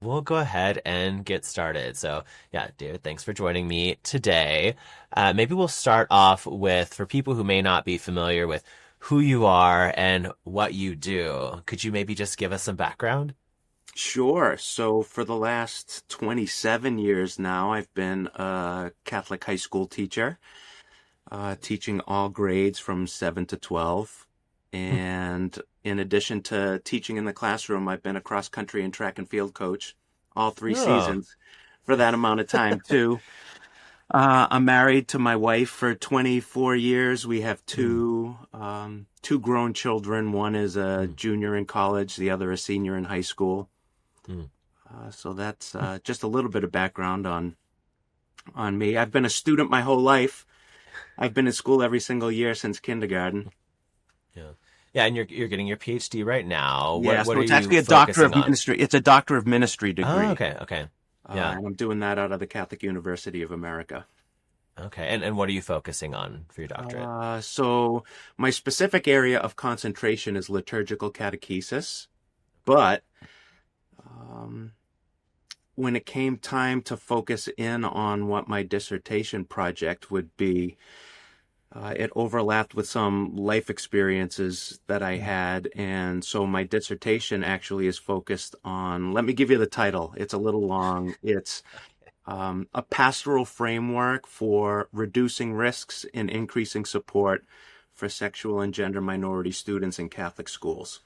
we'll go ahead and get started. So, yeah, David, thanks for joining me today. Maybe we'll start off with, for people who may not be familiar with who you are and what you do, could you maybe just give us some background? Sure. So for the last 27 years now, I've been a Catholic high school teacher, teaching all grades from 7 to 12. And in addition to teaching in the classroom, I've been a cross country and track and field coach all three Oh, seasons for that amount of time too. I'm married to my wife for 24 years. We have mm, two grown children. One is a mm, junior in college, the other a senior in high school. mm. So that's just a little bit of background on me. I've been a student my whole life. I've been in school every single year since kindergarten. Yeah. Yeah, and you're getting your PhD right now. Yeah, What so are it's you actually a doctor focusing of on? ministry. It's a doctor of ministry Oh, degree, okay, okay. Yeah. and I'm doing that out of the Catholic University of America. Okay. And what are you focusing on for your doctorate? So my specific area of concentration is liturgical catechesis, but um, when it came time to focus in on what my dissertation project would be, it overlapped with some life experiences that I had. And so my dissertation actually is focused on, let me give you the title. It's a little long. It's a pastoral framework for reducing risks and increasing support for sexual and gender minority students in Catholic schools.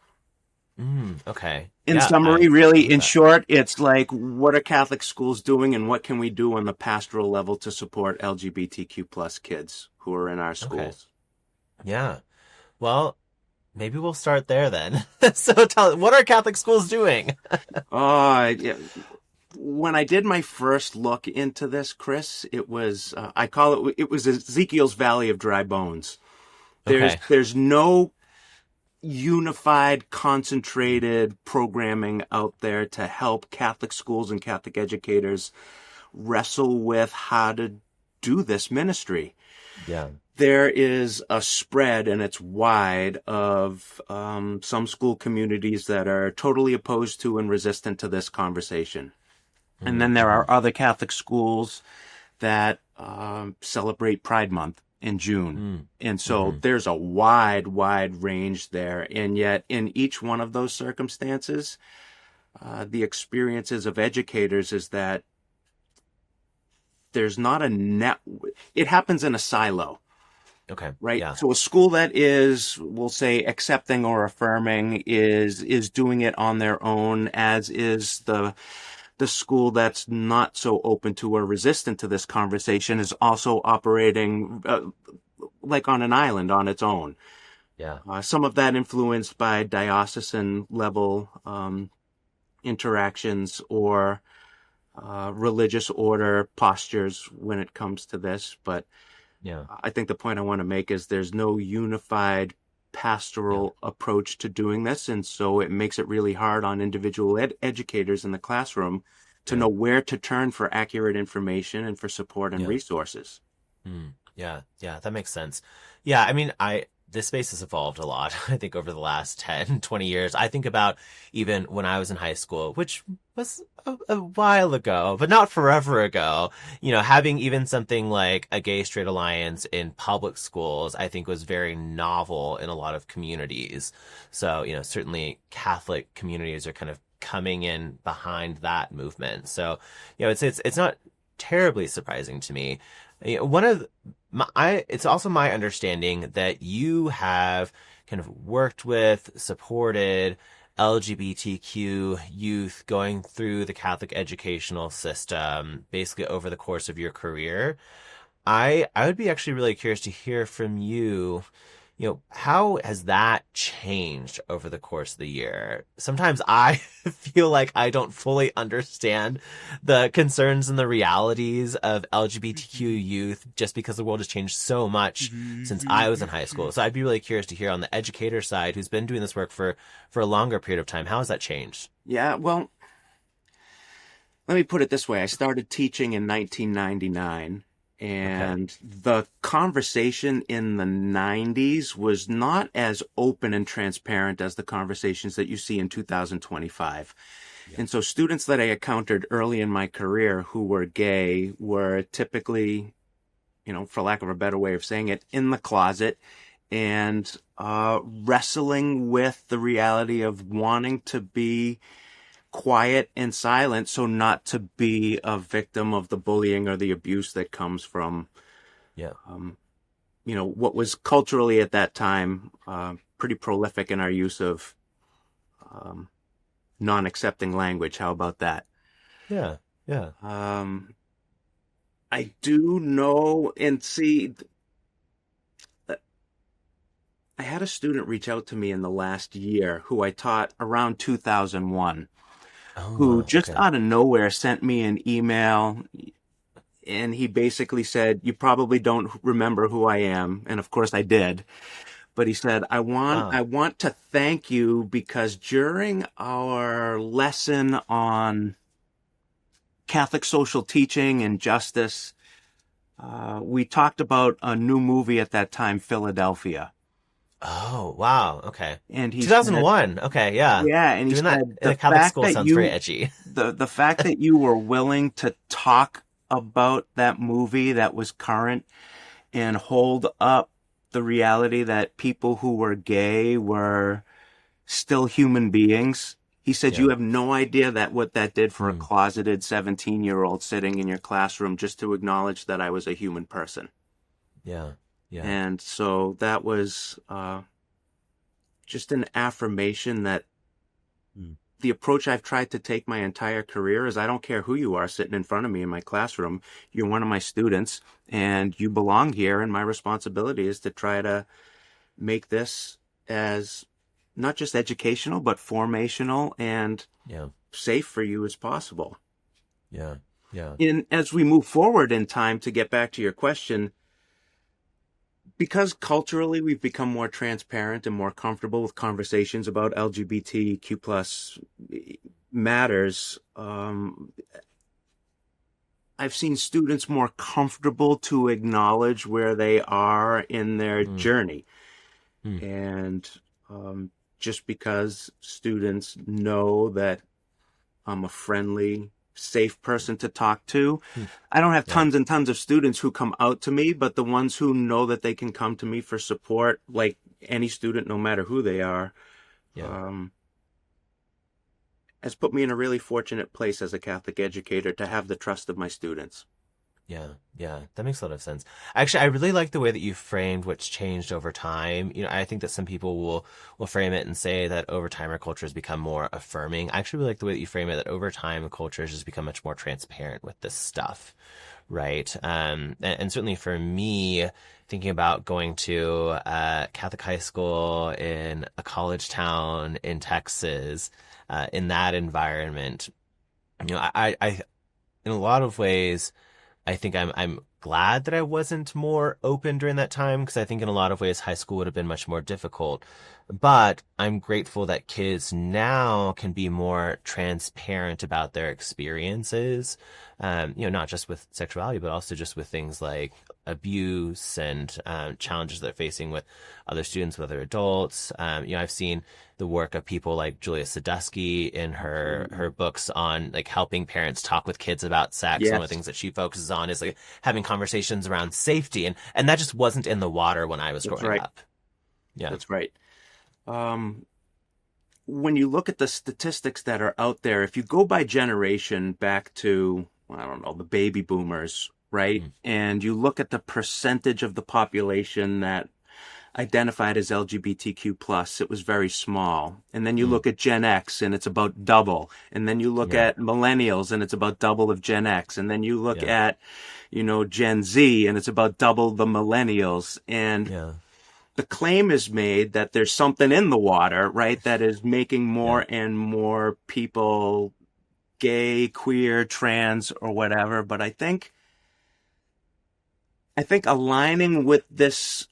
Okay. In Yeah, summary, I really, love in that. short, it's like, what are Catholic schools doing and what can we do on the pastoral level to support LGBTQ plus kids who are in our Okay. schools? Yeah. Well, maybe we'll start there then. So what are Catholic schools doing? Yeah. When I did my first look into this, Chris, it was, I call it was Ezekiel's Valley of Dry Bones. Okay. There's no unified, concentrated programming out there to help Catholic schools and Catholic educators wrestle with how to do this ministry. Yeah. There is a spread, and it's wide, of some school communities that are totally opposed to and resistant to this conversation. And then there Mm-hmm. are other Catholic schools that celebrate Pride Month in June. And so Mm-hmm. there's a wide, wide range there. And yet, in each one of those circumstances, the experiences of educators is that there's not a net, it happens in a silo. Okay. Right. Yeah. So a school that is, we'll say, accepting or affirming is doing it on their own, as is the school that's not so open to or resistant to this conversation is also operating like on an island on its own. Yeah. Some of that influenced by diocesan level interactions or religious order postures when it comes to this. But Yeah. I think the point I want to make is there's no unified Yeah. pastoral approach to doing this. And so it makes it really hard on individual educators in the classroom to Yeah. know where to turn for accurate information and for support and Yeah. resources. Yeah, yeah, that makes sense. Yeah, I mean, this space has evolved a lot, I think, over the last 10, 20 years. I think about even when I was in high school, which was a while ago, but not forever ago, having even something like a gay straight alliance in public schools, I think was very novel in a lot of communities. So, certainly Catholic communities are kind of coming in behind that movement. So, it's not terribly surprising to me. One of it's also my understanding that you have kind of worked with, supported LGBTQ youth going through the Catholic educational system, basically over the course of your career. I would be actually really curious to hear from you, how has that changed over the course of the year? Sometimes I feel like I don't fully understand the concerns and the realities of LGBTQ youth just because the world has changed so much since I was in high school. So I'd be really curious to hear on the educator side, who's been doing this work for a longer period of time, how has that changed? Yeah, well, let me put it this way. I started teaching in 1999, Okay. and the conversation in the 90s was not as open and transparent as the conversations that you see in 2025. Yeah. And so students that I encountered early in my career who were gay were typically, for lack of a better way of saying it, in the closet and wrestling with the reality of wanting to be quiet and silent so not to be a victim of the bullying or the abuse that comes from, Yeah. what was culturally at that time pretty prolific in our use of um, non-accepting language. How about that? Yeah. Yeah. I do know and see. I had a student reach out to me in the last year who I taught around 2001, Oh, who wow. just Okay. out of nowhere sent me an email. And he basically said, "You probably don't remember who I am." And of course I did. But he said, I Wow. want to thank you because during our lesson on Catholic social teaching and justice, we talked about a new movie at that time, Philadelphia. Oh, wow. Okay. And he said, 2001. Okay. Yeah. yeah, and he Doing that said in a Catholic school sounds very edgy. the fact that you were willing to talk about that movie that was current and hold up the reality that people who were gay were still human beings. He said, Yeah. you have no idea that what that did for a Mm. closeted 17-year-old sitting in your classroom just to acknowledge that I was a human person. Yeah. Yeah. And so that was just an affirmation that Mm. the approach I've tried to take my entire career is I don't care who you are sitting in front of me in my classroom. You're one of my students and you belong here. And my responsibility is to try to make this as not just educational, but formational and Yeah. safe for you as possible. Yeah. Yeah. And as we move forward in time, to get back to your question, because culturally we've become more transparent and more comfortable with conversations about LGBTQ plus matters, I've seen students more comfortable to acknowledge where they are in their Mm. journey. Mm. And just because students know that I'm a friendly, safe person to talk to. Mm. I don't have Yeah. tons and tons of students who come out to me, but the ones who know that they can come to me for support, like any student, no matter who they are, Yeah. um, has put me in a really fortunate place as a Catholic educator to have the trust of my students. Yeah, yeah, that makes a lot of sense. Actually, I really like the way that you framed what's changed over time. I think that some people will frame it and say that over time our culture has become more affirming. I actually really like the way that you frame it, that over time culture has just become much more transparent with this stuff, right? And certainly for me, thinking about going to Catholic high school in a college town in Texas, in that environment, I in a lot of ways. I think I'm glad that I wasn't more open during that time because I think in a lot of ways high school would have been much more difficult. But I'm grateful that kids now can be more transparent about their experiences, not just with sexuality, but also just with things like abuse and challenges they're facing with other students, with other adults. I've seen the work of people like Julia Sadusky in her books on like helping parents talk with kids about sex. Yes. One of the things that she focuses on is like having conversations around safety, and that just wasn't in the water when I was That's growing right. up. Yeah. That's right. When you look at the statistics that are out there, if you go by generation back to, I don't know, the baby boomers, right? Mm. And you look at the percentage of the population that identified as LGBTQ plus, it was very small. And then you Mm. look at Gen X and it's about double. And then you look Yeah. at millennials and it's about double of Gen X. And then you look Yeah. at, Gen Z and it's about double the millennials. And Yeah. the claim is made that there's something in the water, right, that is making more Yeah. and more people gay, queer, trans, or whatever. But I think aligning with this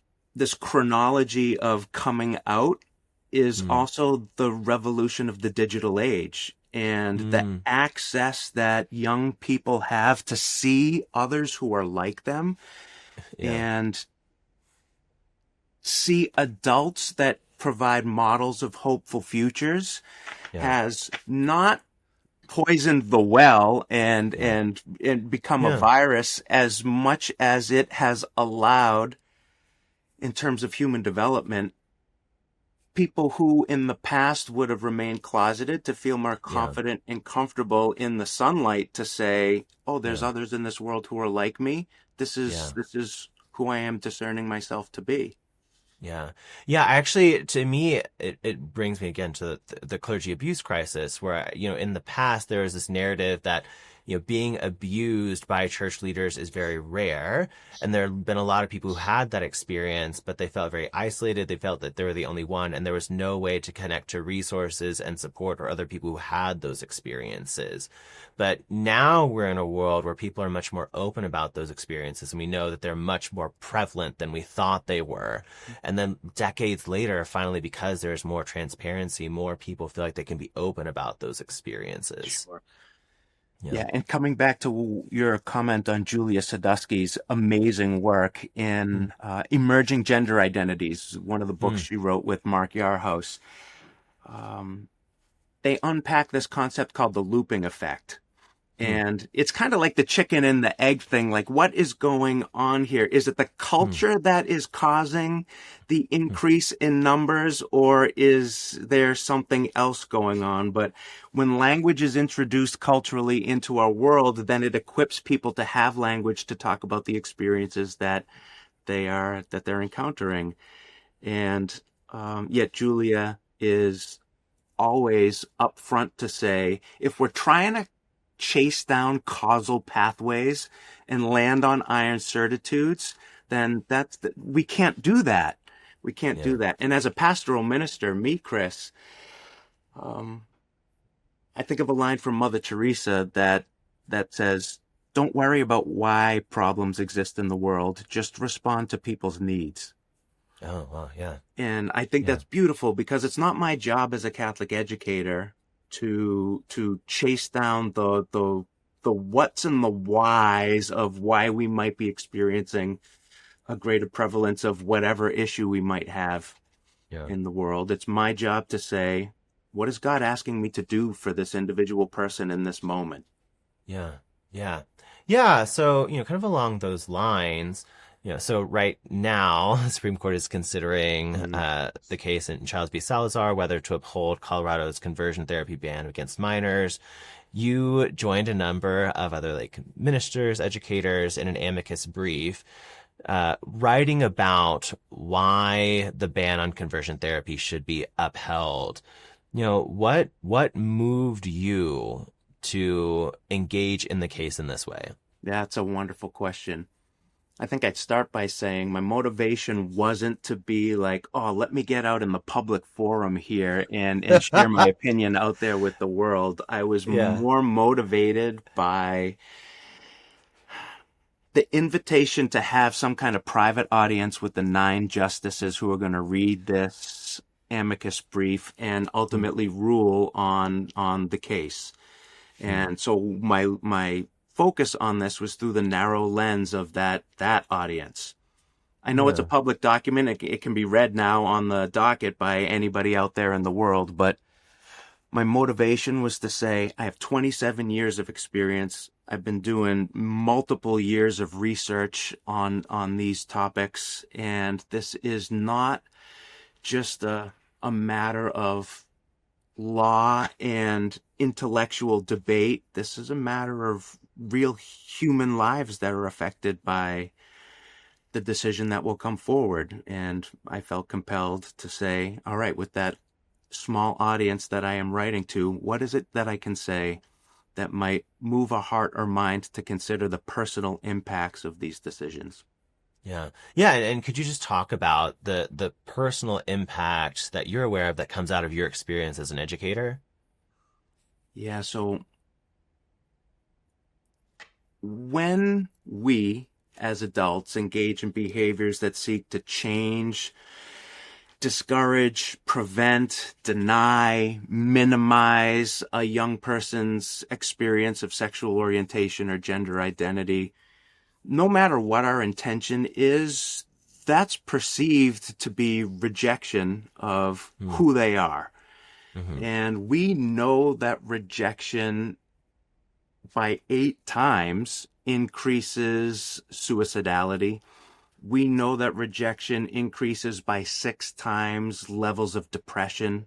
chronology of coming out is Mm. also the revolution of the digital age and the Mm. access that young people have to see others who are like them Yeah. and see adults that provide models of hopeful futures Yeah. has not poisoned the well and become a Yeah. virus as much as it has allowed, in terms of human development, people who in the past would have remained closeted to feel more Yeah. confident and comfortable in the sunlight to say, oh, there's Yeah. others in this world who are like me. Yeah. This is who I am discerning myself to be. Yeah. Yeah. Actually, to me, it brings me again to the clergy abuse crisis where, in the past, there was this narrative that, being abused by church leaders is very rare. And there have been a lot of people who had that experience, but they felt very isolated. They felt that they were the only one, and there was no way to connect to resources and support or other people who had those experiences. But now we're in a world where people are much more open about those experiences, and we know that they're much more prevalent than we thought they were. And then decades later, finally, because there's more transparency, more people feel like they can be open about those experiences. Sure. Yeah. Yeah, and coming back to your comment on Julia Sadusky's amazing work in Emerging Gender Identities, one of the books she wrote with Mark Yarhouse, they unpack this concept called the looping effect. And it's kind of like the chicken and the egg thing. Like, what is going on here? Is it the culture that is causing the increase in numbers, or is there something else going on? But when language is introduced culturally into our world, then it equips people to have language to talk about the experiences that they're encountering. And yet Julia is always upfront to say, if we're trying to chase down causal pathways and land on iron certitudes, then we can't do that. We can't do that. And as a pastoral minister, me, Chris, I think of a line from Mother Teresa that says, don't worry about why problems exist in the world. Just respond to people's needs. Oh, wow. Yeah. And I think that's beautiful, because it's not my job as a Catholic educator to chase down the what's and the whys of why we might be experiencing a greater prevalence of whatever issue we might have in the world. It's my job to say, what is God asking me to do for this individual person in this moment? Yeah. Yeah. Yeah. So, kind of along those lines, so right now, the Supreme Court is considering the case in Chiles v. Salazar, whether to uphold Colorado's conversion therapy ban against minors. You joined a number of other ministers, educators in an amicus brief, writing about why the ban on conversion therapy should be upheld. What moved you to engage in the case in this way? That's a wonderful question. I think I'd start by saying my motivation wasn't to be like, oh, let me get out in the public forum here and share my opinion out there with the world. I was more motivated by the invitation to have some kind of private audience with the 9 justices who are going to read this amicus brief and ultimately rule on the case. And so my focus on this was through the narrow lens of that audience. I know it's a public document. It can be read now on the docket by anybody out there in the world, but my motivation was to say, I have 27 years of experience. I've been doing multiple years of research on these topics, and this is not just a matter of law and intellectual debate. This is a matter of real human lives that are affected by the decision that will come forward. And I felt compelled to say, all right, with that small audience that I am writing to, what is it that I can say that might move a heart or mind to consider the personal impacts of these decisions? Yeah. Yeah. And could you just talk about the personal impact that you're aware of that comes out of your experience as an educator? Yeah. So when we as adults engage in behaviors that seek to change, discourage, prevent, deny, minimize a young person's experience of sexual orientation or gender identity, no matter what our intention is, that's perceived to be rejection of who they are. Hmm. And we know that rejection by 8 times increases suicidality. We know that rejection increases by 6 times levels of depression.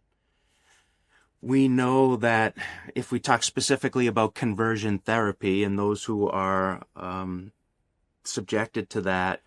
We know that if we talk specifically about conversion therapy and those who are subjected to that,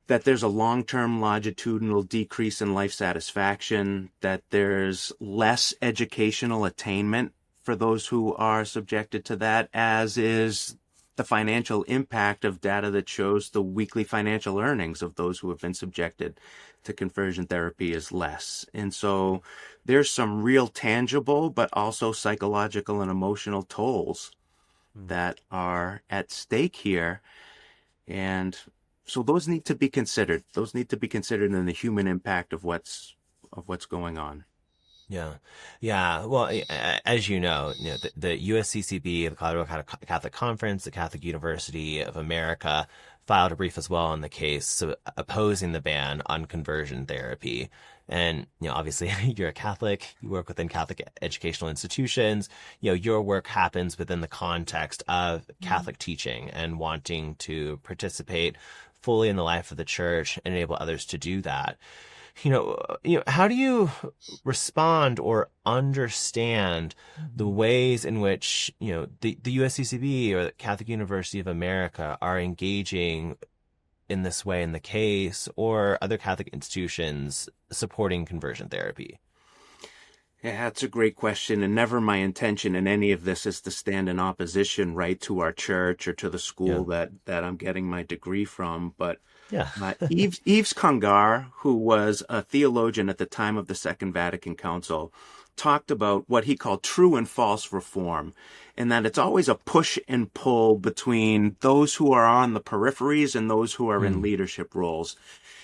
that there's a long-term longitudinal decrease in life satisfaction, that there's less educational attainment for those who are subjected to that, as is the financial impact of data that shows the weekly financial earnings of those who have been subjected to conversion therapy is less. And so there's some real tangible, but also psychological and emotional tolls that are at stake here. And so those need to be considered. Those need to be considered in the human impact of what's going on. Yeah. Yeah. Well, as the USCCB, the Colorado Catholic Conference, the Catholic University of America filed a brief as well on the case, so opposing the ban on conversion therapy. And, obviously you're a Catholic, you work within Catholic educational institutions, your work happens within the context of Catholic teaching and wanting to participate fully in the life of the church and enable others to do that. How do you respond or understand the ways in which, the USCCB or the Catholic University of America are engaging in this way in the case, or other Catholic institutions supporting conversion therapy? Yeah, that's a great question. And never my intention in any of this is to stand in opposition, right, to our church or to the school that I'm getting my degree from. But Yeah. Yves Congar, who was a theologian at the time of the Second Vatican Council, talked about what he called true and false reform, and that it's always a push and pull between those who are on the peripheries and those who are in leadership roles.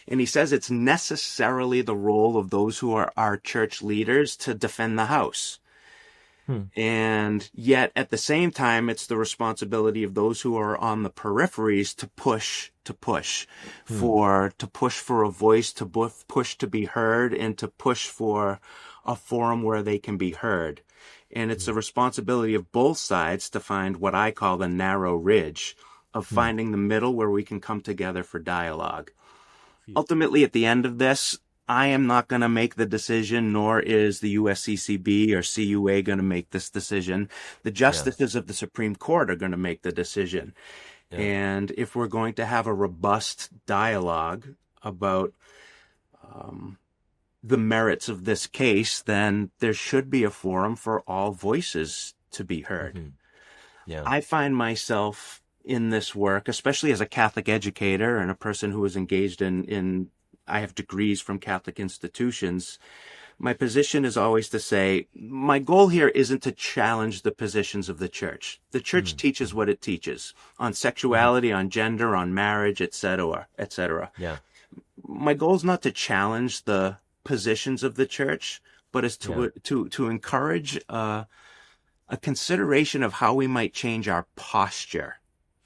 And he says it's necessarily the role of those who are our church leaders to defend the house. And yet at the same time, it's the responsibility of those who are on the peripheries to push for a voice, to push to be heard, and to push for a forum where they can be heard. And it's the responsibility of both sides to find what I call the narrow ridge of finding the middle where we can come together for dialogue. Ultimately, at the end of this, I am not going to make the decision, nor is the USCCB or CUA going to make this decision. The justices of the Supreme Court are going to make the decision. Yeah. And if we're going to have a robust dialogue about the merits of this case, then there should be a forum for all voices to be heard. Yeah. I find myself in this work, especially as a Catholic educator and a person who is engaged in I have degrees from Catholic institutions. My position is always to say, my goal here isn't to challenge the positions of the church. The church teaches what it teaches on sexuality, on gender, on marriage, etc., etc. Yeah. My goal is not to challenge the positions of the church, but is to encourage a consideration of how we might change our posture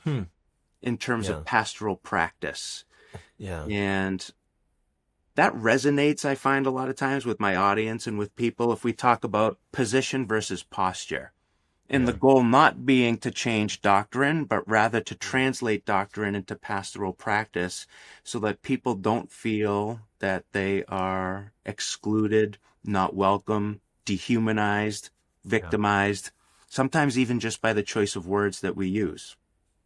in terms of pastoral practice. Yeah. And that resonates, I find, a lot of times with my audience and with people if we talk about position versus posture. And the goal not being to change doctrine, but rather to translate doctrine into pastoral practice so that people don't feel that they are excluded, not welcome, dehumanized, victimized, sometimes even just by the choice of words that we use.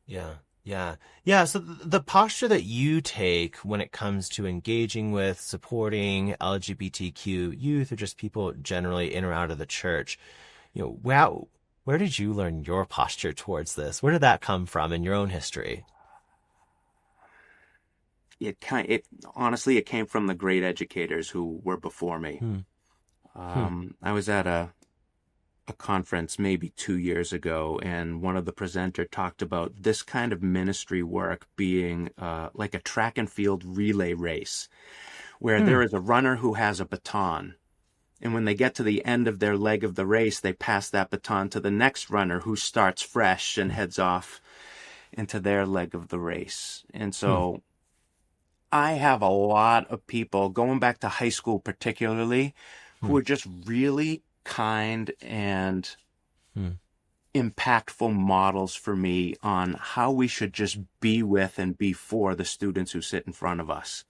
Yeah. Yeah. Yeah. So the posture that you take when it comes to engaging with, supporting LGBTQ youth or just people generally in or out of the church, where did you learn your posture towards this? Where did that come from in your own history? Honestly, it came from the great educators who were before me. I was at a conference maybe 2 years ago, and one of the presenters talked about this kind of ministry work being like a track and field relay race, where there is a runner who has a baton. And when they get to the end of their leg of the race, they pass that baton to the next runner who starts fresh and heads off into their leg of the race. And so I have a lot of people, going back to high school particularly, who are just really kind and impactful models for me on how we should just be with and be for the students who sit in front of us.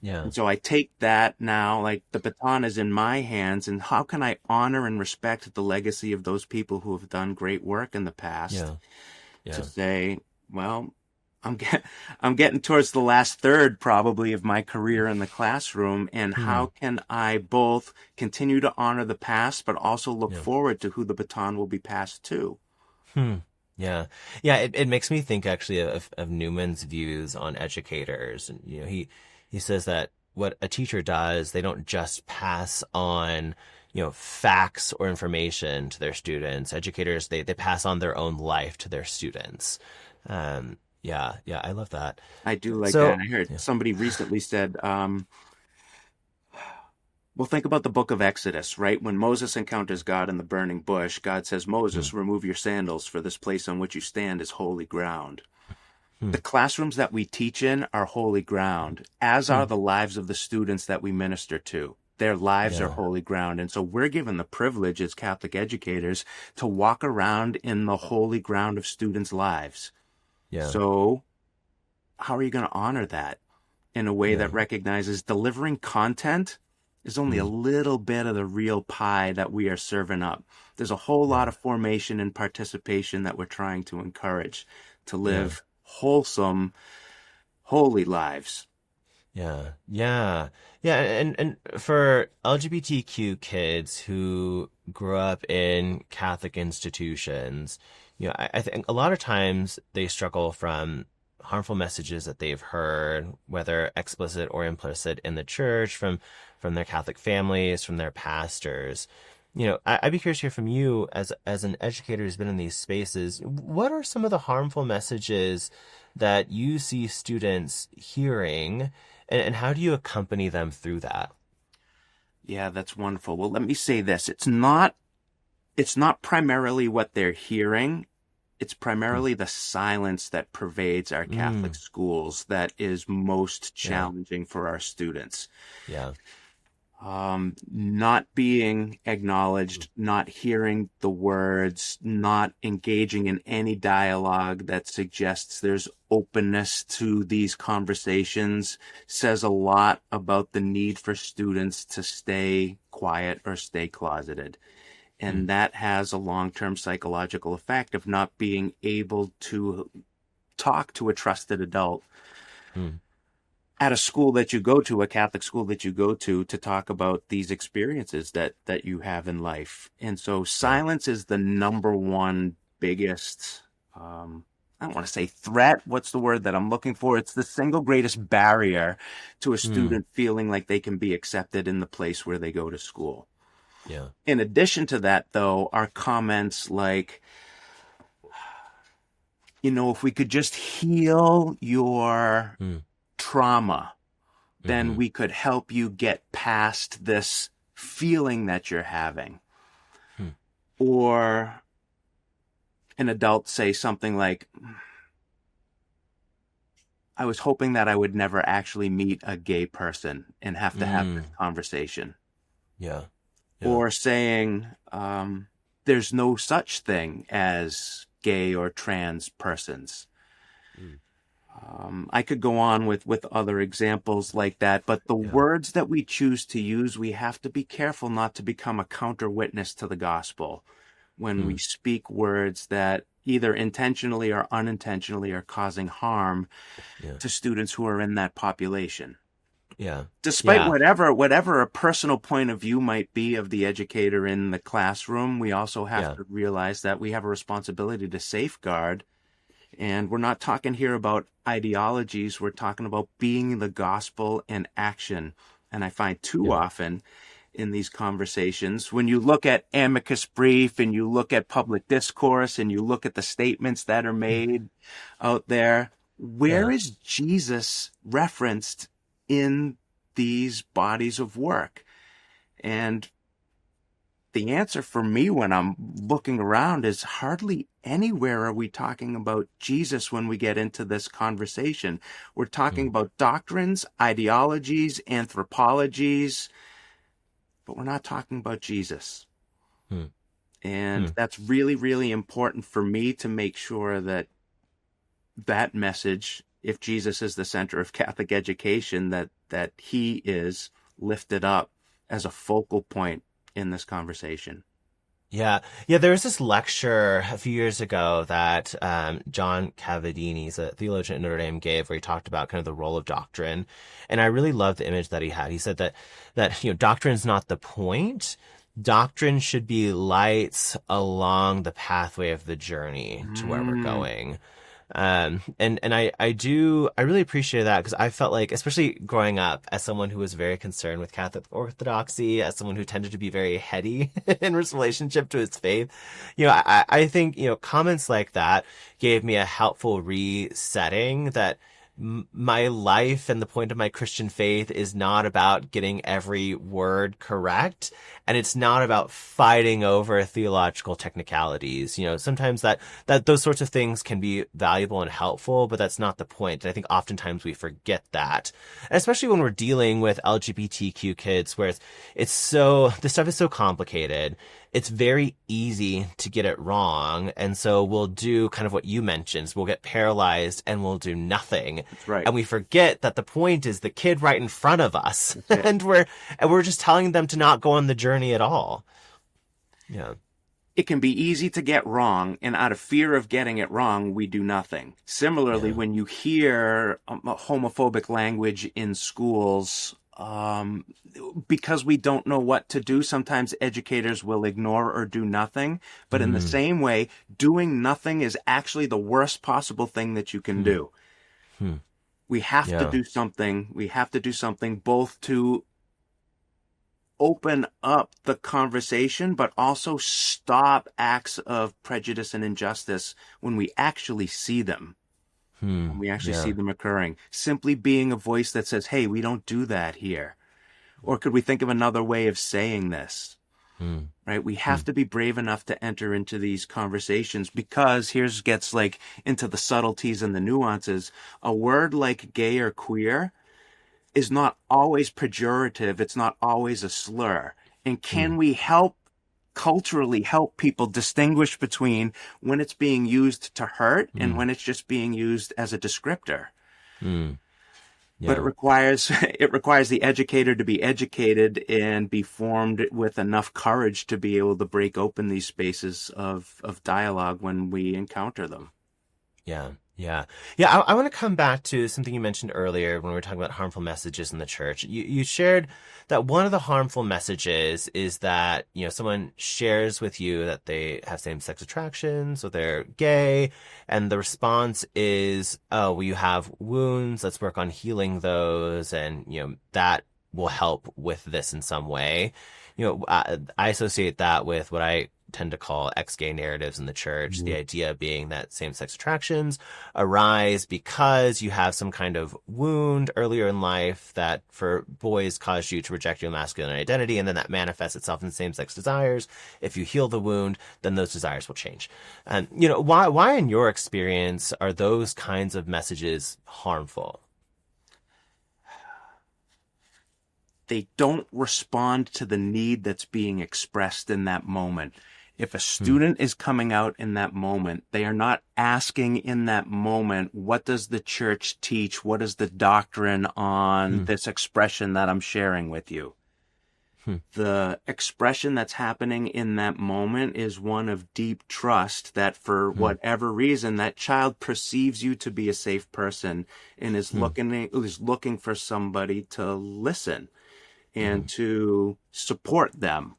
Yeah. And so I take that now, like the baton is in my hands, and how can I honor and respect the legacy of those people who have done great work in the past Yeah. Yeah. to say, well, I'm getting towards the last third probably of my career in the classroom, and how can I both continue to honor the past, but also look forward to who the baton will be passed to? Yeah. Yeah. It makes me think actually of Newman's views on educators. And, he says that what a teacher does, they don't just pass on, facts or information to their students. Educators, they pass on their own life to their students. Yeah. I love that. I do like So, that. I heard somebody recently said, well, think about the book of Exodus, right? When Moses encounters God in the burning bush, God says, Moses, remove your sandals, for this place on which you stand is holy ground. The classrooms that we teach in are holy ground, as are the lives of the students that we minister to. Their lives are holy ground. And so we're given the privilege as Catholic educators to walk around in the holy ground of students' lives. Yeah. So how are you going to honor that in a way that recognizes delivering content is only a little bit of the real pie that we are serving up? There's a whole lot of formation and participation that we're trying to encourage to live wholesome, holy lives. Yeah. And for LGBTQ kids who grew up in Catholic institutions, I think a lot of times they struggle from harmful messages that they've heard, whether explicit or implicit in the church, from their Catholic families, from their pastors. I'd be curious to hear from you as an educator who's been in these spaces. What are some of the harmful messages that you see students hearing, and how do you accompany them through that? Yeah, that's wonderful. Well, let me say this. It's not primarily what they're hearing. It's primarily the silence that pervades our Catholic schools that is most challenging for our students. Yeah. Not being acknowledged, not hearing the words, not engaging in any dialogue that suggests there's openness to these conversations says a lot about the need for students to stay quiet or stay closeted. And that has a long-term psychological effect of not being able to talk to a trusted adult at a school that you go to, a Catholic school that you go to talk about these experiences that you have in life. And so silence is the number one biggest, I don't want to say threat. What's the word that I'm looking for? It's the single greatest barrier to a student feeling like they can be accepted in the place where they go to school. Yeah. In addition to that, though, are comments like, if we could just heal your trauma, then we could help you get past this feeling that you're having. Or an adult say something like, I was hoping that I would never actually meet a gay person and have to have this conversation. Yeah. Or saying, there's no such thing as gay or trans persons. I could go on with other examples like that, but the words that we choose to use, we have to be careful not to become a counter witness to the gospel when we speak words that either intentionally or unintentionally are causing harm to students who are in that population. Yeah. Despite whatever a personal point of view might be of the educator in the classroom, we also have to realize that we have a responsibility to safeguard. And we're not talking here about ideologies. We're talking about being the gospel in action. And I find too often in these conversations, when you look at amicus brief and you look at public discourse and you look at the statements that are made out there, where is Jesus referenced in these bodies of work? And the answer for me when I'm looking around is hardly anywhere are we talking about Jesus when we get into this conversation. We're talking about doctrines, ideologies, anthropologies, but we're not talking about Jesus. Hmm. And Hmm. that's really, really important for me to make sure that that message, if Jesus is the center of Catholic education, that he is lifted up as a focal point in this conversation. Yeah. Yeah. There was this lecture a few years ago that John Cavadini, he's a theologian at Notre Dame, gave where he talked about kind of the role of doctrine. And I really loved the image that he had. He said that doctrine is not the point. Doctrine should be lights along the pathway of the journey to where we're Mm, going. And I really appreciate that because I felt like, especially growing up as someone who was very concerned with Catholic orthodoxy, as someone who tended to be very heady in his relationship to his faith, I think, comments like that gave me a helpful resetting that my life and the point of my Christian faith is not about getting every word correct. And it's not about fighting over theological technicalities. Sometimes that those sorts of things can be valuable and helpful, but that's not the point. And I think oftentimes we forget that, and especially when we're dealing with LGBTQ kids, where this stuff is so complicated. It's very easy to get it wrong. And so we'll do kind of what you mentioned. We'll get paralyzed and we'll do nothing. that's right. And we forget that the point is the kid right in front of us. That's it. and we're just telling them to not go on the journey at all. Yeah. It can be easy to get wrong, and out of fear of getting it wrong, we do nothing. Similarly, Yeah. when you hear homophobic language in schools, because we don't know what to do, sometimes educators will ignore or do nothing. But in the same way, doing nothing is actually the worst possible thing that you can do. Hmm. We have to Yeah. do something. We have to do something both to open up the conversation, but also stop acts of prejudice and injustice when we actually see them. When we actually see them occurring. Simply being a voice that says, hey, we don't do that here. Or could we think of another way of saying this? Right? We have to be brave enough to enter into these conversations, because here's gets like into the subtleties and the nuances. A word like gay or queer is not always pejorative. It's not always a slur. And can we culturally help people distinguish between when it's being used to hurt and when it's just being used as a descriptor? Yeah. But it requires the educator to be educated and be formed with enough courage to be able to break open these spaces of dialogue when we encounter them. Yeah. Yeah. Yeah. I want to come back to something you mentioned earlier when we were talking about harmful messages in the church. You shared that one of the harmful messages is that, someone shares with you that they have same-sex attractions or they're gay, and the response is, oh, well, you have wounds. Let's work on healing those. And, that will help with this in some way. I associate that with what I tend to call ex-gay narratives in the church. The idea being that same-sex attractions arise because you have some kind of wound earlier in life that for boys caused you to reject your masculine identity, and then that manifests itself in same-sex desires. If you heal the wound, then those desires will change. And why in your experience are those kinds of messages harmful? They don't respond to the need that's being expressed in that moment. If a student is coming out in that moment, they are not asking in that moment, what does the church teach? What is the doctrine on this expression that I'm sharing with you? The expression that's happening in that moment is one of deep trust that for whatever reason, that child perceives you to be a safe person and is looking for somebody to listen and to support them.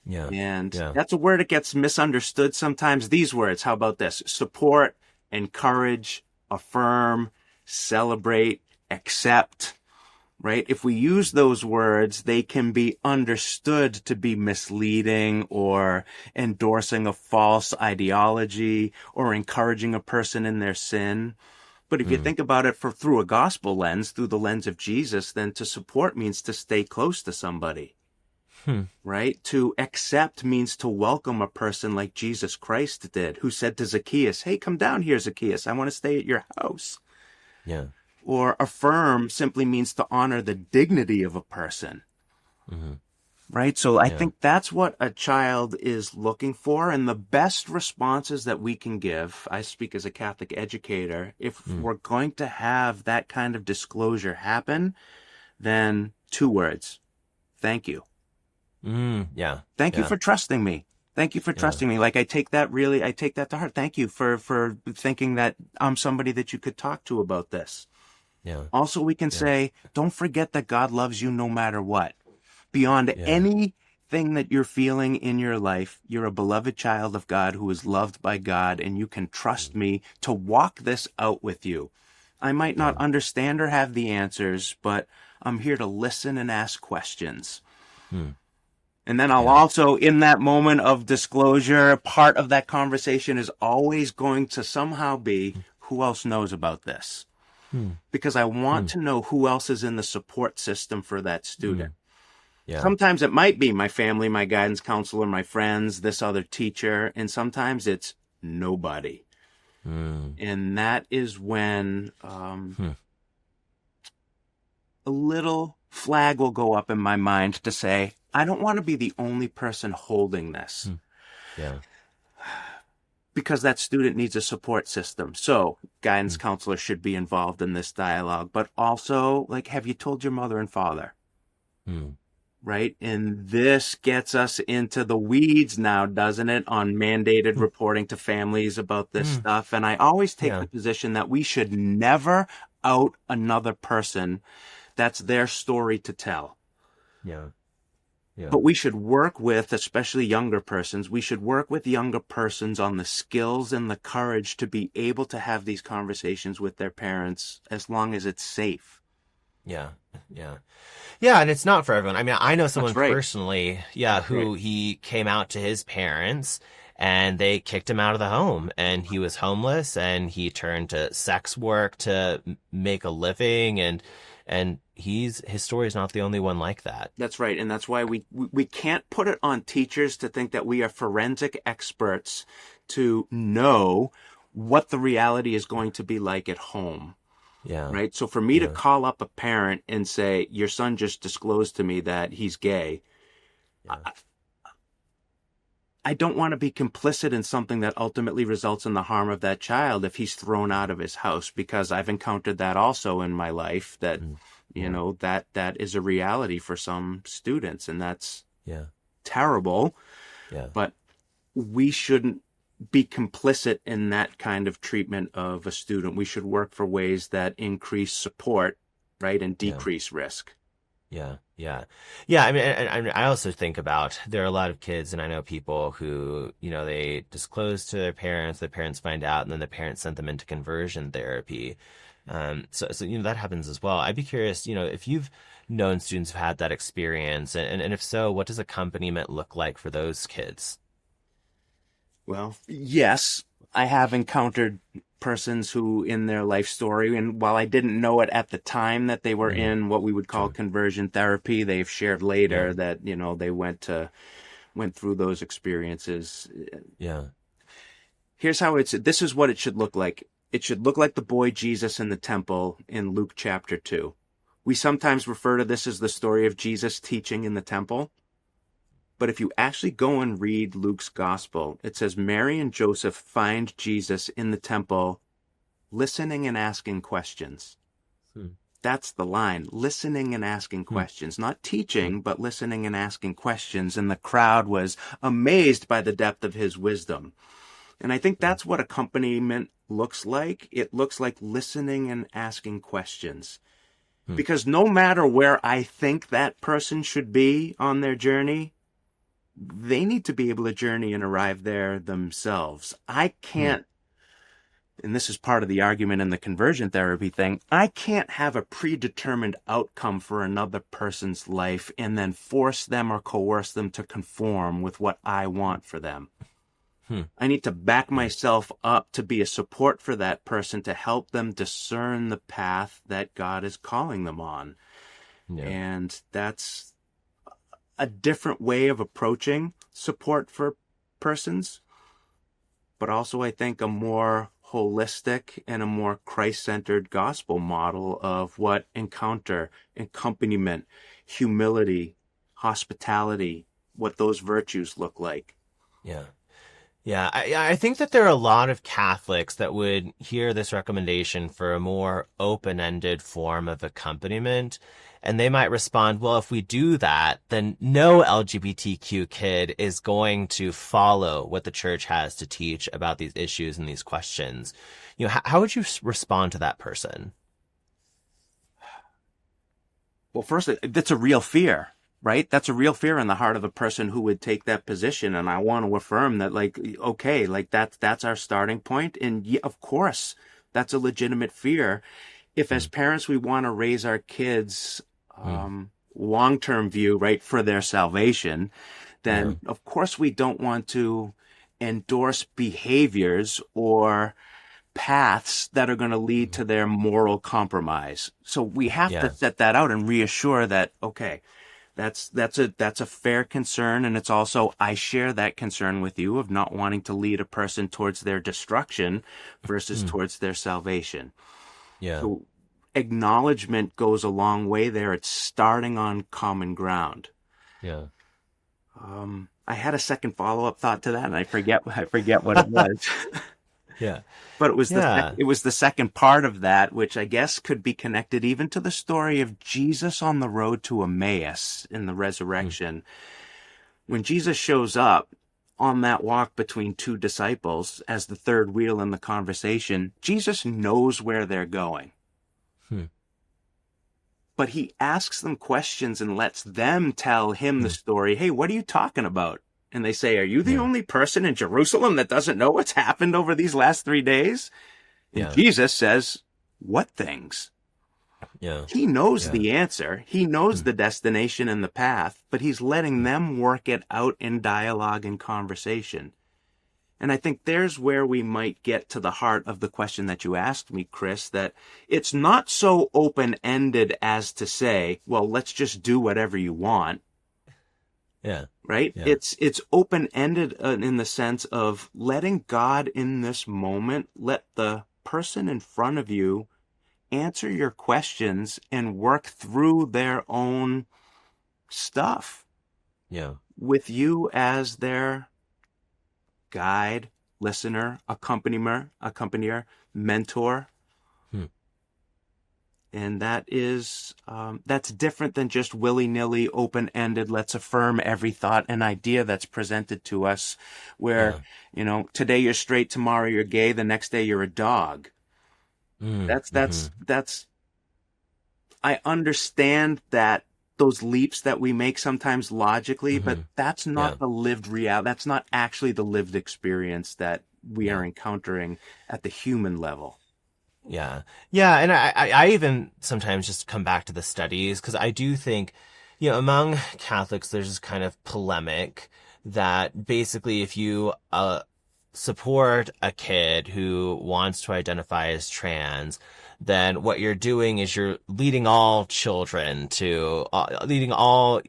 Yeah. And that's a word that gets misunderstood sometimes. These words, how about this? Support, encourage, affirm, celebrate, accept, right? If we use those words, they can be understood to be misleading or endorsing a false ideology or encouraging a person in their sin. But if you think about it through a gospel lens, through the lens of Jesus, then to support means to stay close to somebody. Right? To accept means to welcome a person like Jesus Christ did, who said to Zacchaeus, hey, come down here, Zacchaeus. I want to stay at your house. Yeah. Or affirm simply means to honor the dignity of a person. right? So I Yeah. think that's what a child is looking for. And the best responses that we can give, I speak as a Catholic educator, if Mm. we're going to have that kind of disclosure happen, then two words: thank you. Yeah. Thank you Yeah. for trusting me. Thank you for Yeah. trusting me. Like, I take that to heart. Thank you for thinking that I'm somebody that you could talk to about this. Yeah. Also, we can Yeah. say, don't forget that God loves you no matter what. Beyond Yeah. anything that you're feeling in your life, you're a beloved child of God who is loved by God, and you can trust Mm. me to walk this out with you. I might not Yeah. understand or have the answers, but I'm here to listen and ask questions. Mm. And then I'll Yeah. also, in that moment of disclosure, part of that conversation is always going to somehow be, who else knows about this? Mm. Because I want Mm. to know who else is in the support system for that student. Mm. Yeah. Sometimes it might be my family, my guidance counselor, my friends, this other teacher, and sometimes it's nobody. Mm. And that is when Hmm. a little flag will go up in my mind to say, I don't want to be the only person holding this, Mm. Yeah. because that student needs a support system. So guidance Mm. counselor should be involved in this dialogue, but also, like, have you told your mother and father? Mm. Right? And this gets us into the weeds now, doesn't it? On mandated Mm. reporting to families about this Mm. stuff. And I always take Yeah. the position that we should never out another person. That's their story to tell. Yeah. Yeah. But we should work with, especially younger persons, we should work with younger persons on the skills and the courage to be able to have these conversations with their parents as long as it's safe. Yeah. Yeah. Yeah, and it's not for everyone. I mean, I know someone That's right. personally, yeah, That's right. who he came out to his parents and they kicked him out of the home and he was homeless and he turned to sex work to make a living and his story is not the only one like that. That's right. And that's why we can't put it on teachers to think that we are forensic experts to know what the reality is going to be like at home. Yeah. Right. So for me to Yeah. call up a parent and say, your son just disclosed to me that he's gay, Yeah. I don't want to be complicit in something that ultimately results in the harm of that child if he's thrown out of his house, because I've encountered that also in my life, that, Mm. you Yeah. know, that is a reality for some students, and that's Yeah. terrible. Yeah. But we shouldn't be complicit in that kind of treatment of a student. We should work for ways that increase support, right, and Yeah. decrease risk. Yeah, yeah, yeah. I mean, and I also think about there are a lot of kids, and I know people who, they disclose to their parents find out, and then the parents sent them into conversion therapy. So that happens as well. I'd be curious, if you've known students who've had that experience, and if so, what does accompaniment look like for those kids? Well, yes, I have encountered persons who, in their life story, and while I didn't know it at the time that they were Mm, in what we would call sure. conversion therapy, they've shared Yeah, later that, they went through those experiences. yeah, This is what it should look like. It should look like the boy Jesus in the temple in Luke chapter 2. We sometimes refer to this as the story of Jesus teaching in the temple. But if you actually go and read Luke's gospel, it says Mary and Joseph find Jesus in the temple listening and asking questions. Hmm. That's the line, listening and asking Hmm. questions, not Hmm. teaching, but listening and asking questions. And the crowd was amazed by the depth of his wisdom. And I think Hmm. that's what accompaniment looks like. It looks like listening and asking questions. Hmm. Because no matter where I think that person should be on their journey, they need to be able to journey and arrive there themselves. I Hmm. can't, and this is part of the argument in the conversion therapy thing, I can't have a predetermined outcome for another person's life and then force them or coerce them to conform with what I want for them. Hmm. I need to back Yeah. myself up to be a support for that person, to help them discern the path that God is calling them on. Yeah. And that's a different way of approaching support for persons, but also I think a more holistic and a more Christ-centered gospel model of what encounter, accompaniment, humility, hospitality, what those virtues look like. Yeah. Yeah, I think that there are a lot of Catholics that would hear this recommendation for a more open-ended form of accompaniment, and they might respond, well, if we do that, then no LGBTQ kid is going to follow what the church has to teach about these issues and these questions. How would you respond to that person? Well, first, that's a real fear, right? That's a real fear in the heart of a person who would take that position. And I want to affirm that, like, okay, like that's our starting point. And yeah, of course, that's a legitimate fear. If as parents, we want to raise our kids, long-term view, right, for their salvation, then of course we don't want to endorse behaviors or paths that are going to lead to their moral compromise. So we have to set that out and reassure that, okay, that's a fair concern. And it's also, I share that concern with you of not wanting to lead a person towards their destruction versus towards their salvation. Yeah. So acknowledgement goes a long way there. It's starting on common ground. Yeah. I had a second follow-up thought to that, and I forget what it was. Yeah. But it was the second part of that, which I guess could be connected even to the story of Jesus on the road to Emmaus in the resurrection. When Jesus shows up on that walk between two disciples as the third wheel in the conversation, Jesus knows where they're going. But he asks them questions and lets them tell him the story. Hey, what are you talking about? And they say, are you the only person in Jerusalem that doesn't know what's happened over these last 3 days? And Jesus says, what things? Yeah. He knows the answer. He knows the destination and the path, but he's letting them work it out in dialogue and conversation. And I think there's where we might get to the heart of the question that you asked me, Chris, that it's not so open-ended as to say, well, let's just do whatever you want. Yeah. Right? Yeah. It's open-ended in the sense of letting God in this moment, let the person in front of you answer your questions and work through their own stuff. Yeah. With you as their guide, listener, accompanier, mentor. And that is, that's different than just willy-nilly, open-ended, let's affirm every thought and idea that's presented to us where, today you're straight, tomorrow you're gay, the next day you're a dog. That's, I understand that those leaps that we make sometimes logically, but that's not the lived reality. That's not actually the lived experience that we are encountering at the human level. Yeah. Yeah. And I even sometimes just come back to the studies because I do think, among Catholics, there's this kind of polemic that basically if you support a kid who wants to identify as trans, then what you're doing is you're leading all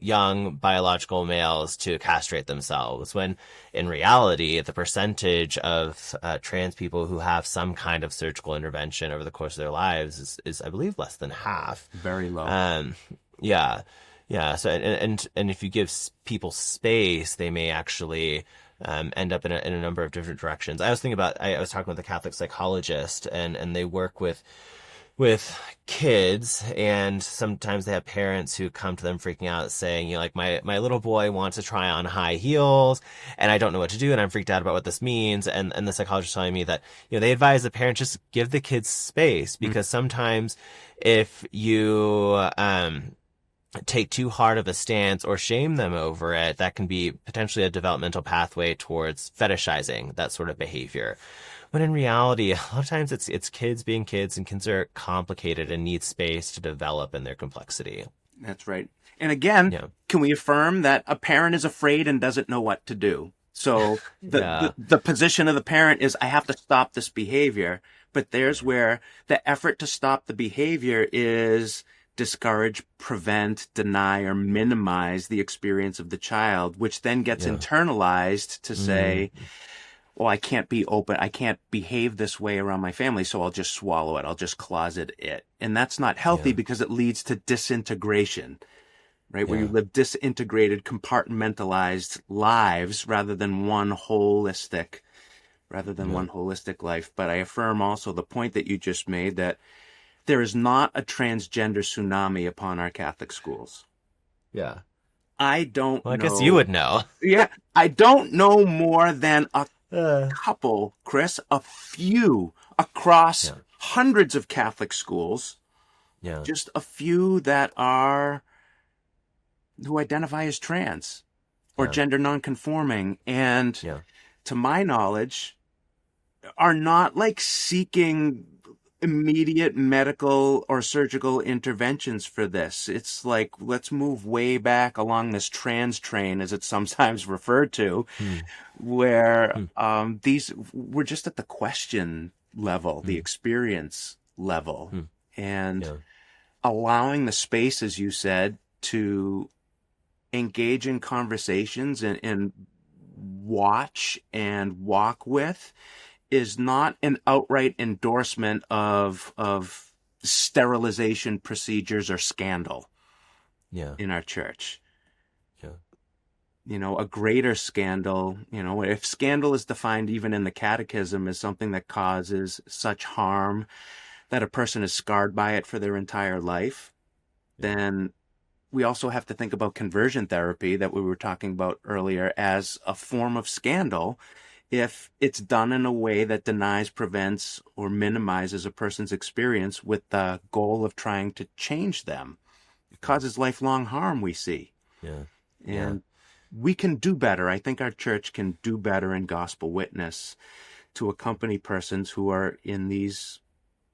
young biological males to castrate themselves, when in reality, the percentage of trans people who have some kind of surgical intervention over the course of their lives is I believe, less than half. Very low. Yeah. Yeah. So, and if you give people space, they may actually end up in a number of different directions. I was thinking about, I was talking with a Catholic psychologist and they work with kids, and sometimes they have parents who come to them freaking out saying, my little boy wants to try on high heels and I don't know what to do and I'm freaked out about what this means. And the psychologist telling me that, they advise the parents just give the kids space because sometimes if you, take too hard of a stance or shame them over it, that can be potentially a developmental pathway towards fetishizing that sort of behavior. When in reality, a lot of times it's kids being kids, and kids are complicated and need space to develop in their complexity. That's right. And again, can we affirm that a parent is afraid and doesn't know what to do? So the position of the parent is, I have to stop this behavior. But there's where the effort to stop the behavior is discourage, prevent, deny, or minimize the experience of the child, which then gets internalized to say, well, I can't be open. I can't behave this way around my family, so I'll just swallow it. I'll just closet it. And that's not healthy because it leads to disintegration. right? Where you Yeah. live disintegrated, compartmentalized lives rather than one holistic life. But I affirm also the point that you just made, that there is not a transgender tsunami upon our Catholic schools. Yeah. I don't Well, I guess you know. would know. Yeah, I don't know more than a Uh, couple, Chris, a few across yeah. hundreds of Catholic schools, Yeah. just a few who identify as trans or Yeah. gender nonconforming, and Yeah. to my knowledge, are not like seeking immediate medical or surgical interventions for this. It's like, let's move way back along this trans train, as it's sometimes referred to, Hmm. where Hmm. these we're just at the question level, the Hmm. experience level, Hmm. and Yeah. allowing the space, as you said, to engage in conversations and watch and walk with, is not an outright endorsement of sterilization procedures or scandal Yeah. in our church. Yeah. A greater scandal, if scandal is defined even in the catechism as something that causes such harm that a person is scarred by it for their entire life, then we also have to think about conversion therapy that we were talking about earlier as a form of scandal if it's done in a way that denies, prevents, or minimizes a person's experience with the goal of trying to change them. It causes lifelong harm, we see. Yeah. Yeah. And we can do better. I think our church can do better in gospel witness to accompany persons who are in these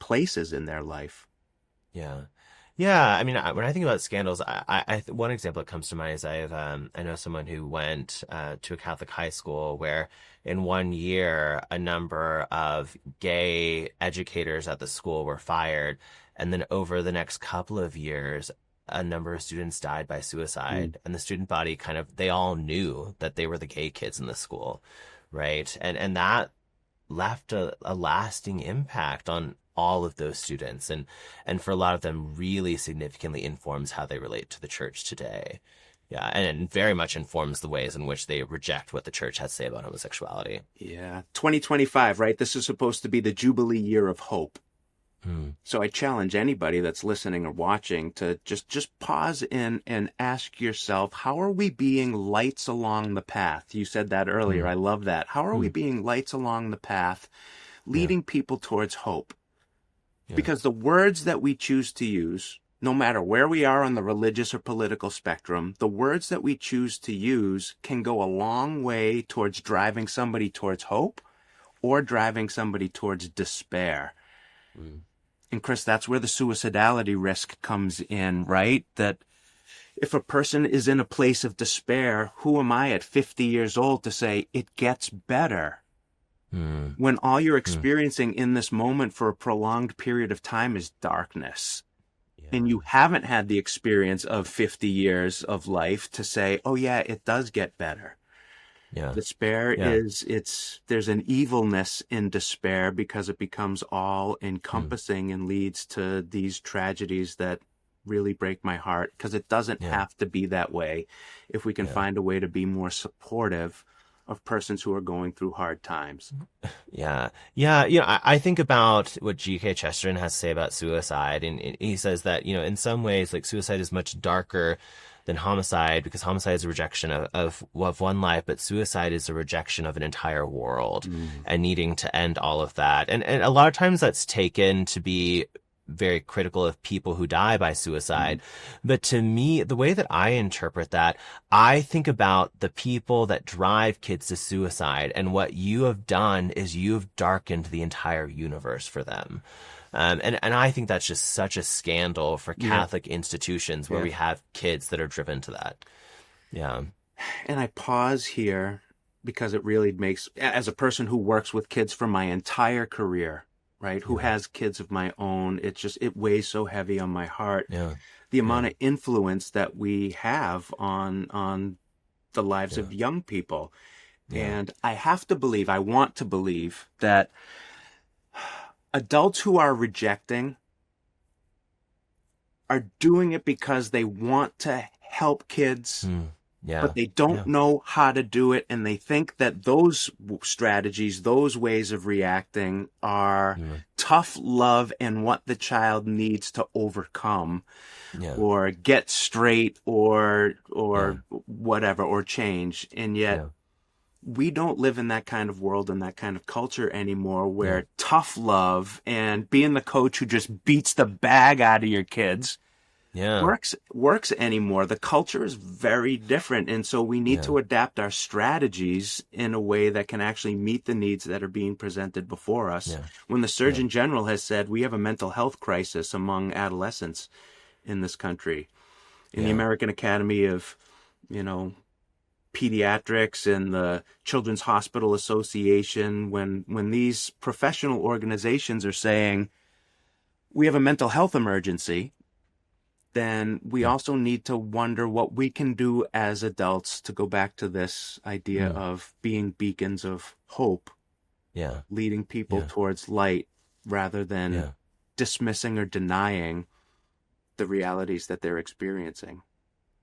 places in their life. Yeah. Yeah. I mean, when I think about scandals, one example that comes to mind is I know someone who went to a Catholic high school where in one year a number of gay educators at the school were fired, and then over the next couple of years, a number of students died by Mm. suicide, and the student body they all knew that they were the gay kids in the school, right? And that left a lasting impact on all of those students, and for a lot of them really significantly informs how they relate to the church today. Yeah, and it very much informs the ways in which they reject what the church has to say about homosexuality. Yeah. 2025, right? This is supposed to be the Jubilee year of hope. Hmm. So I challenge anybody that's listening or watching to just pause and ask yourself, how are we being lights along the path? You said that earlier. Hmm. I love that. How are we Hmm. being lights along the path, Yeah. leading people towards hope? Yeah. Because the words that we choose to use, no matter where we are on the religious or political spectrum, the words that we choose to use can go a long way towards driving somebody towards hope or driving somebody towards despair. Hmm. And Chris, that's where the suicidality risk comes in, right? That if a person is in a place of despair, who am I at 50 years old to say it gets better? Hmm. When all you're Hmm. experiencing in this moment for a prolonged period of time is darkness. And Yeah. you haven't had the experience of 50 years of life to say, oh yeah, it does get better. Yeah. Despair Yeah. there's an evilness in despair because it becomes all Hmm. encompassing and leads to these tragedies that really break my heart, because it doesn't Yeah. have to be that way if we can Yeah. find a way to be more supportive of persons who are going through hard times. Yeah. Yeah. You know, I think about what G.K. Chesterton has to say about suicide. And he says that, in some ways, like suicide is much darker than homicide, because homicide is a rejection of one life, but suicide is a rejection of an entire world and needing to end all of that. And a lot of times that's taken to be very critical of people who die by suicide. But to me, the way that I interpret that, I think about the people that drive kids to suicide, and what you have done is you've darkened the entire universe for them. And I think that's just such a scandal for Yeah. Catholic institutions where Yeah. we have kids that are driven to that. Yeah. And I pause here because it really makes, as a person who works with kids for my entire career, right, who has kids of my own, it weighs so heavy on my heart. Yeah. The amount of influence that we have on the lives of young people. Yeah. And I want to believe that adults who are rejecting are doing it because they want to help kids, Yeah. but they don't know how to do it. And they think that those strategies, those ways of reacting are tough love and what the child needs to overcome or get straight or whatever, or change. And yet we don't live in that kind of world and that kind of culture anymore, where tough love and being the coach who just beats the bag out of your kids works anymore. The culture is very different. And so we need to adapt our strategies in a way that can actually meet the needs that are being presented before us. When the Surgeon General has said we have a mental health crisis among adolescents in this country, in the American Academy of, Pediatrics and the Children's Hospital Association, when these professional organizations are saying we have a mental health emergency, then we also need to wonder what we can do as adults to go back to this idea of being beacons of hope, leading people towards light rather than dismissing or denying the realities that they're experiencing.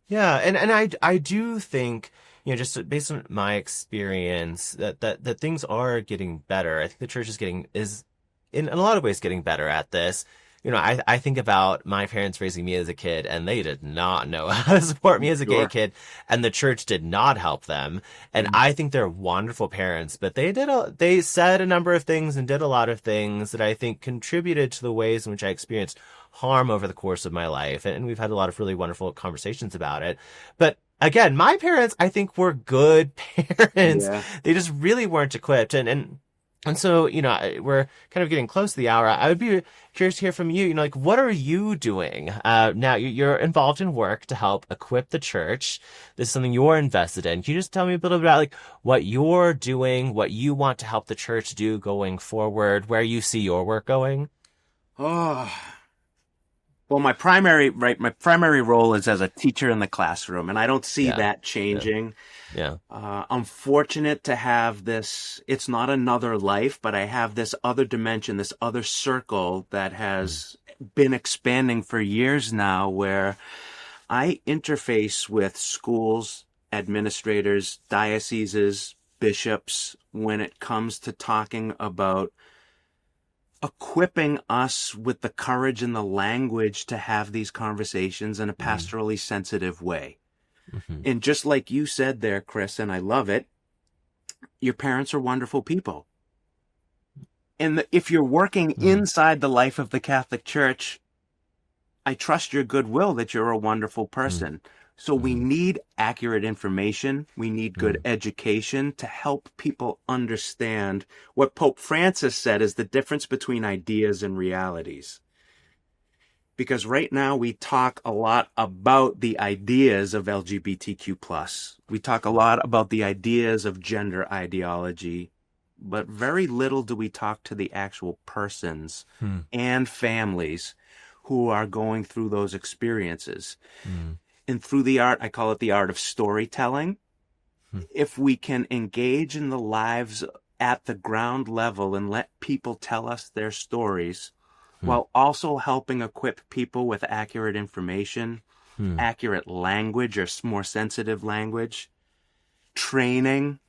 Yeah, and I do think, just based on my experience, that things are getting better. I think the church is in a lot of ways getting better at this. I think about my parents raising me as a kid, and they did not know how to support me as a gay kid, and the church did not help them. And I think they're wonderful parents, but they said a number of things and did a lot of things that I think contributed to the ways in which I experienced harm over the course of my life. And we've had a lot of really wonderful conversations about it. But again, my parents, I think, were good parents. Yeah. They just really weren't equipped. And so, we're kind of getting close to the hour. I would be curious to hear from you, what are you doing? Now you're involved in work to help equip the church. This is something you're invested in. Can you just tell me a little bit about what you're doing, what you want to help the church do going forward, where you see your work going? Well, my primary role is as a teacher in the classroom, and I don't see that changing. I'm fortunate to have this. It's not another life, but I have this other dimension, this other circle that has been expanding for years now, where I interface with schools, administrators, dioceses, bishops, when it comes to talking about equipping us with the courage and the language to have these conversations in a pastorally sensitive way. And just like you said there, Chris, and I love it, your parents are wonderful people. And if you're working inside the life of the Catholic Church, I trust your goodwill that you're a wonderful person. So we need accurate information. We need good education to help people understand what Pope Francis said is the difference between ideas and realities. Because right now we talk a lot about the ideas of LGBTQ+. We talk a lot about the ideas of gender ideology, but very little do we talk to the actual persons and families who are going through those experiences. And through the art, I call it the art of storytelling. If we can engage in the lives at the ground level and let people tell us their stories, while also helping equip people with accurate information, accurate language or more sensitive language, training,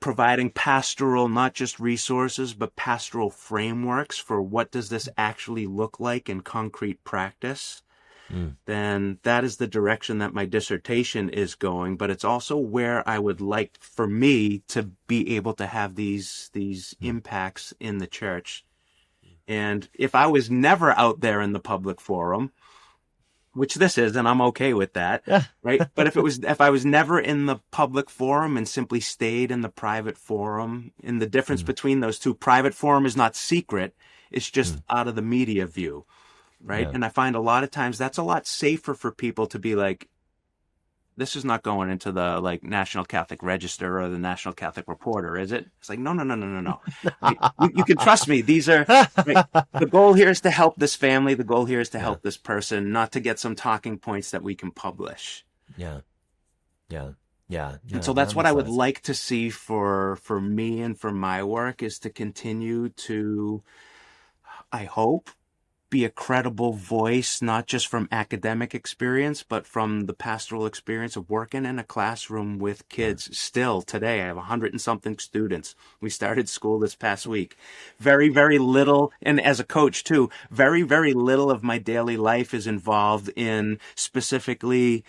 providing pastoral, not just resources, but pastoral frameworks for what does this actually look like in concrete practice, then that is the direction that my dissertation is going. But it's also where I would like for me to be able to have these impacts in the church. And if I was never out there in the public forum, which this is, and I'm okay with that, right? But if I was never in the public forum and simply stayed in the private forum, and the difference between those two, private forum is not secret, it's just out of the media view. Right. And I find a lot of times that's a lot safer for people to be like, this is not going into the National Catholic Register or the National Catholic Reporter, is it? It's like, no. Right? You can trust me. These are, right? The goal here is to help this family. The goal here is to help this person, not to get some talking points that we can publish. Yeah. And so that's what I would like to see for me and for my work, is to continue to, I hope, be a credible voice, not just from academic experience, but from the pastoral experience of working in a classroom with kids. Still today, I have 100 and something students. We started school this past week. Very, very little, and as a coach too, very, very little of my daily life is involved in specifically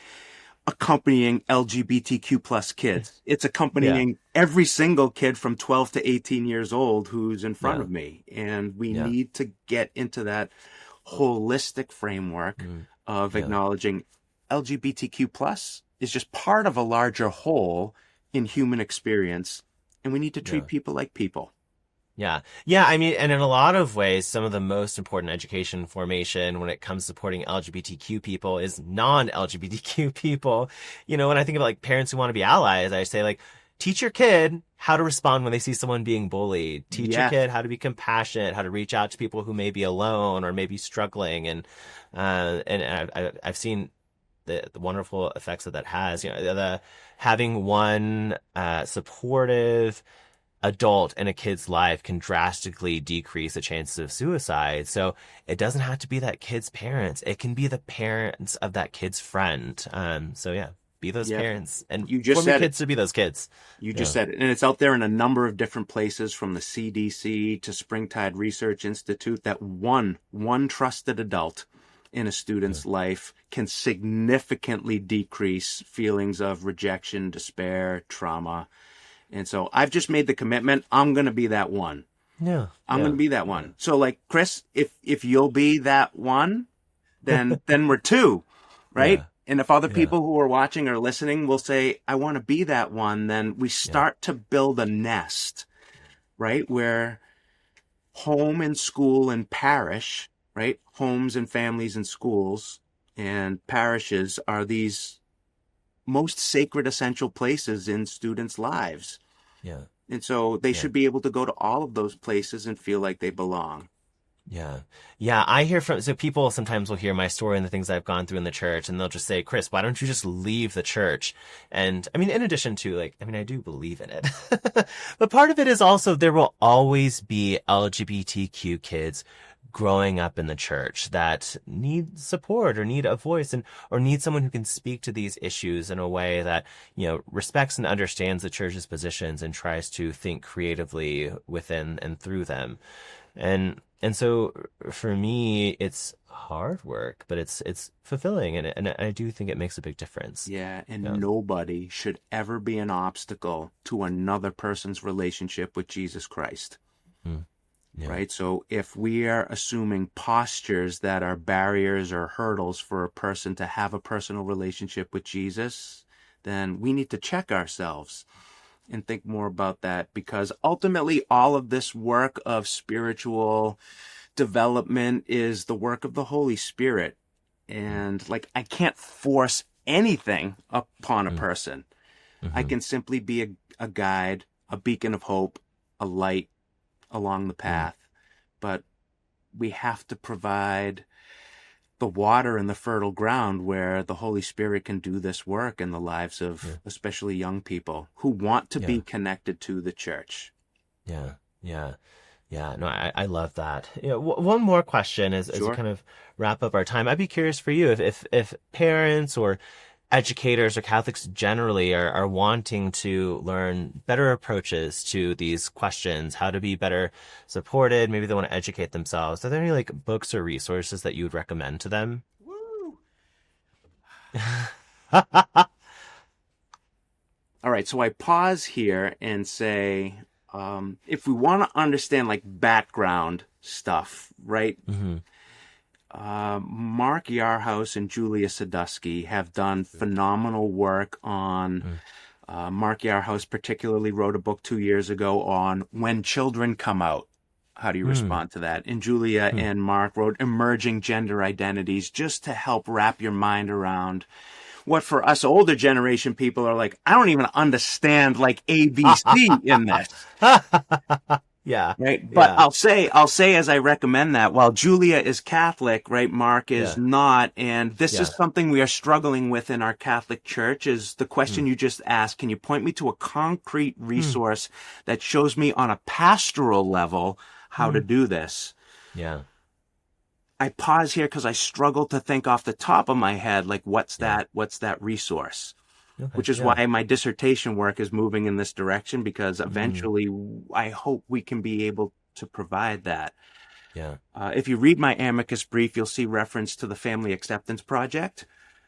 accompanying LGBTQ plus kids. It's accompanying every single kid from 12 to 18 years old who's in front of me. And we need to get into that holistic framework of acknowledging LGBTQ plus is just part of a larger whole in human experience. And we need to treat people like people. Yeah. Yeah. I mean, and in a lot of ways, some of the most important education formation when it comes to supporting LGBTQ people is non-LGBTQ people. You know, when I think about like parents who want to be allies, I say like, teach your kid how to respond when they see someone being bullied. Teach your kid how to be compassionate, how to reach out to people who may be alone or may be struggling. And I've seen the wonderful effects that has, you know, the having one supportive adult in a kid's life can drastically decrease the chances of suicide. So it doesn't have to be that kid's parents. It can be the parents of that kid's friend. So yeah, be those parents and you just form your kids to be those kids. You just said it. And it's out there in a number of different places, from the CDC to Springtide Research Institute, that one trusted adult in a student's life can significantly decrease feelings of rejection, despair, trauma. And so I've just made the commitment. I'm going to be that one. Yeah. I'm going to be that one. So like, Chris, if you'll be that one, then we're two, right? Yeah. And if other people who are watching or listening will say, I want to be that one, then we start to build a nest, right? Where home and school and parish, right? Homes and families and schools and parishes are these most sacred, essential places in students' lives. Yeah. And so they should be able to go to all of those places and feel like they belong. Yeah. Yeah. I hear so people sometimes will hear my story and the things I've gone through in the church, and they'll just say, Chris, why don't you just leave the church? And I mean, in addition to like, I mean, I do believe in it, but part of it is also there will always be LGBTQ kids growing up in the church that need support or need a voice or need someone who can speak to these issues in a way that, you know, respects and understands the church's positions and tries to think creatively within and through them. And so for me, it's hard work, but it's fulfilling. And I do think it makes a big difference. Yeah. And nobody should ever be an obstacle to another person's relationship with Jesus Christ. Yeah. Right. So if we are assuming postures that are barriers or hurdles for a person to have a personal relationship with Jesus, then we need to check ourselves and think more about that, because ultimately all of this work of spiritual development is the work of the Holy Spirit. And like, I can't force anything upon a person. I can simply be a guide, a beacon of hope, a light along the path. But we have to provide the water and the fertile ground where the Holy Spirit can do this work in the lives of especially young people who want to be connected to the church. Yeah. No, I love that. You know, one more question as we kind of wrap up our time. I'd be curious for you if parents or educators or Catholics generally are wanting to learn better approaches to these questions, how to be better supported. Maybe they want to educate themselves. Are there any like books or resources that you would recommend to them? Woo! All right. So I pause here and say, if we want to understand like background stuff, right? Mm-hmm. Mark Yarhouse and Julia Sadusky have done phenomenal work on, Mark Yarhouse particularly wrote a book 2 years ago on when children come out. How do you respond to that? And Julia and Mark wrote Emerging Gender Identities, just to help wrap your mind around what for us older generation people are like, I don't even understand like ABC in this. Yeah. Right. But I'll say as I recommend that, while Julia is Catholic, right, Mark is not. And this is something we are struggling with in our Catholic Church, is the question you just asked. Can you point me to a concrete resource that shows me on a pastoral level how to do this? Yeah. I pause here because I struggle to think off the top of my head, like what's Yeah. that resource? Okay. Which is Yeah. why my dissertation work is moving in this direction, because Mm, eventually I hope we can be able to provide that. yeah. If you read my amicus brief, you'll see reference to the Family Acceptance Project,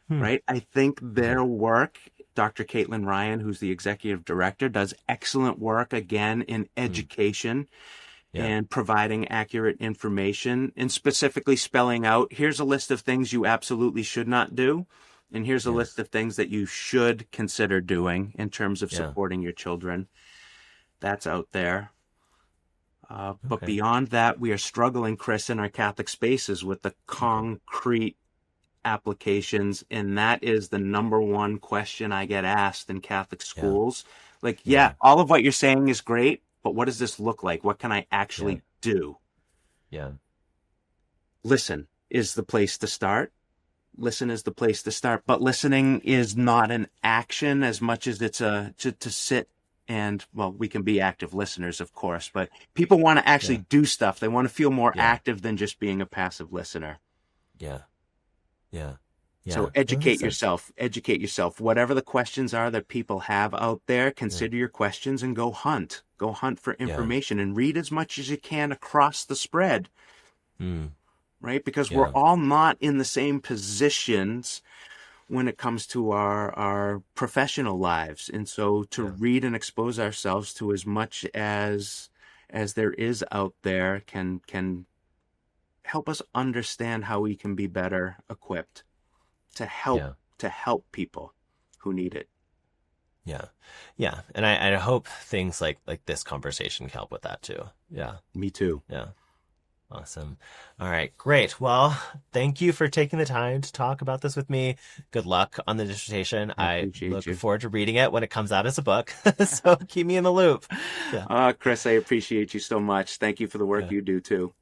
Hmm. right? I think Okay. their work, Dr. Caitlin Ryan, who's the executive director, does excellent work again in Hmm. education Yeah. and providing accurate information and specifically spelling out, here's a list of things you absolutely should not do. And here's a Yeah. list of things that you should consider doing in terms of Yeah. supporting your children. That's out there. But Okay. beyond that, we are struggling, Chris, in our Catholic spaces with the Okay. concrete applications. And that is the number one question I get asked in Catholic Yeah. schools. Like, yeah, Yeah. all of what you're saying is great, but what does this look like? What can I Yeah. actually do? Yeah. Listen is the place to start. Listen is the place to start. But listening is not an action as much as it's to sit and, well, we can be active listeners, of course, but people want to actually Yeah. do stuff. They want to feel more Yeah. active than just being a passive listener. Yeah. Yeah. So Yeah. That makes educate sense. yourself, educate yourself. Whatever the questions are that people have out there, Yeah. consider your questions and go hunt. Go hunt for Yeah. information and read as much as you can across the spread, Mm. right? Because we're Yeah. all not in the same positions when it comes to our professional lives. And so to Yeah. read and expose ourselves to as much as there is out there can help us understand how we can be better equipped to help Yeah. to help people who need it. Yeah. Yeah. And I hope things like this conversation can help with that too. Yeah. Me too. Yeah. Awesome. All right. Great. Well, thank you for taking the time to talk about this with me. Good luck on the dissertation. I I appreciate look you. forward to reading it when it comes out as a book. So keep me in the loop. Yeah. Chris, I appreciate you so much. Thank you for the work Yeah. you do too.